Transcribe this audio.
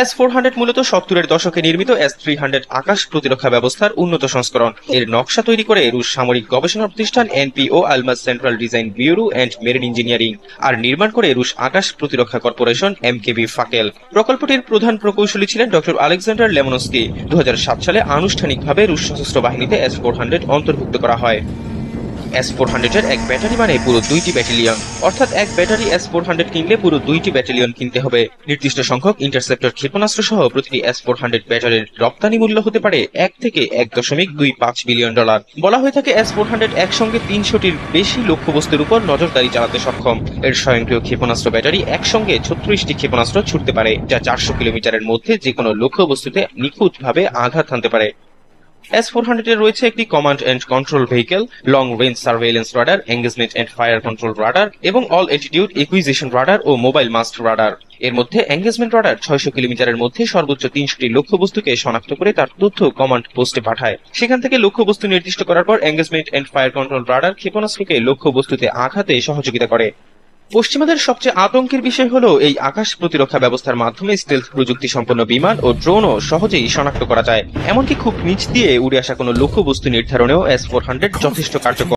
S-400 মূলত 70-এর দশকে নির্মিত S-300 আকাশ প্রতিরক্ষা ব্যবস্থার উন্নত সংস্করণ। এর নকশা তৈরি করে রুশ সামরিক গবেষণা প্রতিষ্ঠান NPO Almaz central design bureau and marine engineering আর নির্মাণ করে রুশ আকাশ প্রতিরক্ষা কর্পোরেশন এমকেবি ফাকেল। প্রকল্পটির প্রধান প্রকৌশলী ছিলেন ডক্টর আলেকজান্ডার লেমনস্কি। 2007 সালে আনুষ্ঠানিকভাবে রুশ সশস্ত্র বাহিনীতে S-400 অন্তর্ভুক্ত করা হয়। S-400 এর এক ব্যাটারি মানে পুরো 2টি ব্যাটালিয়ন, অর্থাৎ এক ব্যাটারি S-400 কিনলে পুরো 2টি ব্যাটালিয়ন কিনতে হবে। নির্দিষ্ট সংখ্যক ইন্টারসেপ্টর ক্ষেপণাস্ত্র সহ প্রতিটি S-400 ব্যাটারির রপ্তানি মূল্য হতে পারে 1 থেকে 1.25 বিলিয়ন ডলার। বলা হয়ে থাকে S-400 একসঙ্গে 300টির বেশি লক্ষ্যবস্তুর উপর নজরদারি চালাতে সক্ষম। এর স্বয়ংক্রিয় ক্ষেপণাস্ত্র ব্যাটারি একসঙ্গে 36টি ক্ষেপণাস্ত্র ছুটতে পারে, যা 400 কিলোমিটারের মধ্যে যে কোনো লক্ষ্যবস্তুতে নিখুঁতভাবে আঘাত হানতে পারে। S-400 এর রয়েছে একটি command and control vehicle, long range surveillance radar, engagement and fire control radar এবং অল অ্যাটিটিউড একুইজিশন রাডার ও মোবাইল মাস্ট রাডার। এর মধ্যে এঙ্গেজমেন্ট রাডার 600 কিলোমিটারের মধ্যে সর্বোচ্চ 300টি লক্ষ্যবস্তুকে শনাক্ত করে তার তথ্য কমান্ড পোস্টে পাঠায়। সেখান থেকে লক্ষ্যবস্তু নির্দিষ্ট করার পর engagement and fire control radar ক্ষেপণাস্ত্রকে লক্ষ্যবস্তুতে আঘাতে সহযোগিতা করে। পশ্চিমাদের সবচেয়ে আতঙ্কের বিষয় হলো এই আকাশ প্রতিরক্ষা ব্যবস্থার মাধ্যমে স্টেলথ প্রযুক্তি সম্পন্ন বিমান ও ড্রোনও সহজেই শনাক্ত করা যায়। এমনকি খুব নিচ দিয়ে উড়ে আসা কোনো লক্ষ্যবস্তু নির্ধারণেও S-400 যথেষ্ট কার্যকর।